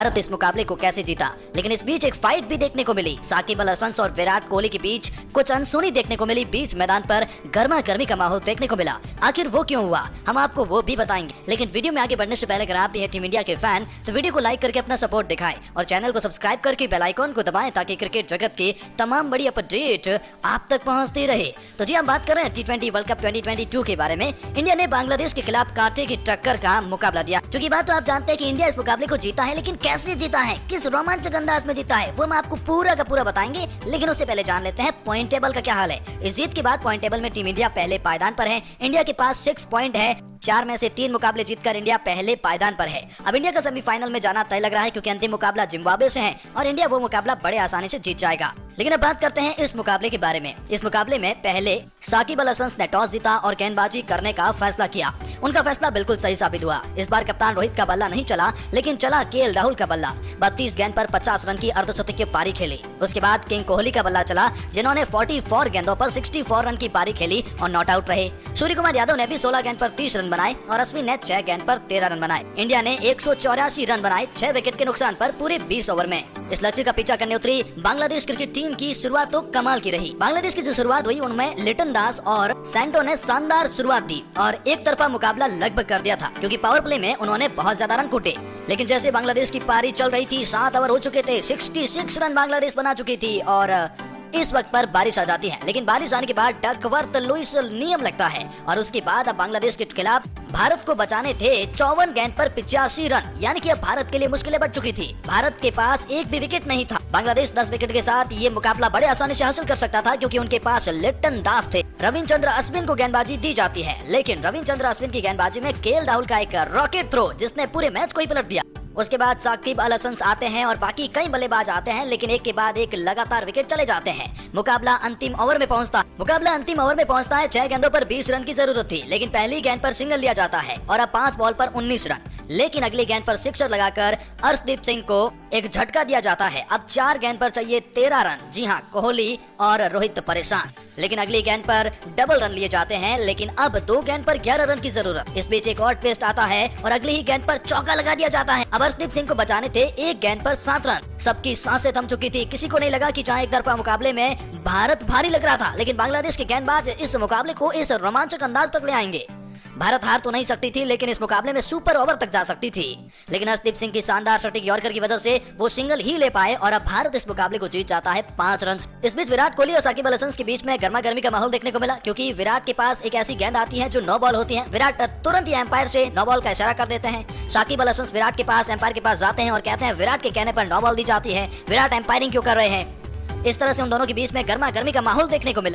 भारत इस मुकाबले को कैसे जीता, लेकिन इस बीच एक फाइट भी देखने को मिली। साकिब अल हसन और विराट कोहली के बीच कुछ अनसुनी देखने को मिली। बीच मैदान पर गर्मा गर्मी का माहौल देखने को मिला। आखिर वो क्यों हुआ, हम आपको वो भी बताएंगे। लेकिन वीडियो में आगे बढ़ने से पहले अगर आप भी हैं टीम इंडिया के फैन तो वीडियो को लाइक करके अपना सपोर्ट दिखाएं और चैनल को सब्सक्राइब करके बेल आइकॉन को दबाएं ताकि क्रिकेट जगत की तमाम बड़ी अपडेट आप तक पहुंचती रहे। तो जी हम बात कर रहे हैं T20 वर्ल्ड कप 2022 के बारे में। इंडिया ने बांग्लादेश के खिलाफ कांटे की टक्कर का मुकाबला दिया। क्योंकि बात तो आप जानते हैं कि इंडिया इस मुकाबले को जीता है, लेकिन कैसे जीता है, किस रोमांचक अंदाज में जीता है, वो हम आपको पूरा का पूरा बताएंगे। लेकिन उससे पहले जान लेते हैं पॉइंट टेबल का क्या हाल है। इस जीत के बाद पॉइंट टेबल में टीम इंडिया पहले पायदान पर है। इंडिया के पास 6 पॉइंट है। 4 में से 3 मुकाबले जीतकर इंडिया पहले पायदान पर है। अब इंडिया का सेमीफाइनल में जाना तय लग रहा है, क्योंकि अंतिम मुकाबला जिम्बाब्वे से है और इंडिया वो मुकाबला बड़े आसानी से जीत जाएगा। लेकिन अब बात करते हैं इस मुकाबले के बारे में। इस मुकाबले में पहले साकिब अल हसन ने टॉस जीता और गेंदबाजी करने का फैसला किया। उनका फैसला बिल्कुल सही साबित हुआ। इस बार कप्तान रोहित का बल्ला नहीं चला, लेकिन चला केएल राहुल का बल्ला। 32 गेंद पर 50 रन की अर्धशतकीय पारी खेली। उसके बाद किंग कोहली का बल्ला चला, जिन्होंने 44 गेंदों पर 64 रन की पारी खेली और नॉट आउट रहे। सूर्य कुमार यादव ने भी 16 गेंद पर 30 रन बनाए और अश्विन ने 6 गेंद पर 13 रन बनाए। इंडिया ने 184 रन बनाए 6 विकेट के नुकसान पर पूरे 20 ओवर में। इस लक्ष्य का पीछा करने उतरी बांग्लादेश क्रिकेट टीम की शुरुआत तो कमाल की रही। बांग्लादेश की जो शुरुआत हुई उनमें लिटन दास और सैंटो ने शानदार शुरुआत दी और एक तरफा मुकाबला लगभग कर दिया था, क्योंकि पावर प्ले में उन्होंने बहुत ज्यादा रन कूटे। लेकिन जैसे बांग्लादेश की पारी चल रही थी, 7 ओवर हो चुके थे, 66 रन बांग्लादेश बना चुकी थी और इस वक्त पर बारिश आ जाती है। लेकिन बारिश आने के बाद डकवर्थ लुईस नियम लगता है और उसके बाद अब बांग्लादेश के खिलाफ भारत को बचाने थे 54 गेंद पर 85 रन, यानी कि अब भारत के लिए मुश्किलें बढ़ चुकी थी। भारत के पास एक भी विकेट नहीं था। बांग्लादेश 10 विकेट के साथ ये मुकाबला बड़े आसानी से हासिल कर सकता था, क्योंकि उनके पास लिटन दास थे। रविचंद्र अश्विन को गेंदबाजी दी जाती है, लेकिन रविचंद्र अश्विन की गेंदबाजी में केएल राहुल का एक रॉकेट थ्रो जिसने पूरे मैच को ही पलट दिया। उसके बाद साकिब अल हसन आते हैं और बाकी कई बल्लेबाज आते हैं, लेकिन एक के बाद एक लगातार विकेट चले जाते हैं। मुकाबला अंतिम ओवर में पहुंचता है। 6 गेंदों पर 20 रन की जरूरत थी, लेकिन पहली गेंद पर सिंगल लिया जाता है और अब 5 बॉल पर 19 रन। लेकिन अगली गेंद पर सिक्सर लगाकर अर्शदीप सिंह को एक झटका दिया जाता है। अब 4 गेंद पर चाहिए 13 रन। जी हाँ, कोहली और रोहित परेशान। लेकिन अगली गेंद पर डबल रन लिए जाते हैं, लेकिन अब 2 गेंद पर 11 रन की जरूरत। इस बीच एक और ट्विस्ट आता है और अगली ही गेंद पर चौका लगा दिया जाता है। अब अर्शदीप सिंह को बचाने थे 1 गेंद पर 7 रन। सबकी सांसें थम चुकी थी। किसी को नहीं लगा कि जहां एक तरफा मुकाबले में भारत भारी लग रहा था, लेकिन बांग्लादेश के गेंदबाज इस मुकाबले को इस रोमांचक अंदाज तक ले आएंगे। भारत हार तो नहीं सकती थी, लेकिन इस मुकाबले में सुपर ओवर तक जा सकती थी। लेकिन अर्शदीप सिंह की शानदार सटीक यॉर्कर की वजह से वो सिंगल ही ले पाए और अब भारत इस मुकाबले को जीत जाता है 5 रन। इस बीच विराट कोहली और साकिब अल हसन के बीच में गर्मा गर्मी का माहौल देखने को मिला, क्योंकि विराट के पास एक ऐसी गेंद आती है जो 9 बॉल होती है। विराट तुरंत ही एम्पायर से 9 बॉल का इशारा कर देते हैं। साकिब अल हसन विराट के पास एम्पायर के पास जाते हैं और कहते हैं विराट के कहने पर 9 बॉल दी जाती है, विराट एम्पायरिंग क्यों कर रहे हैं। इस तरह से उन दोनों के बीच में गर्मा गर्मी का माहौल देखने को मिला।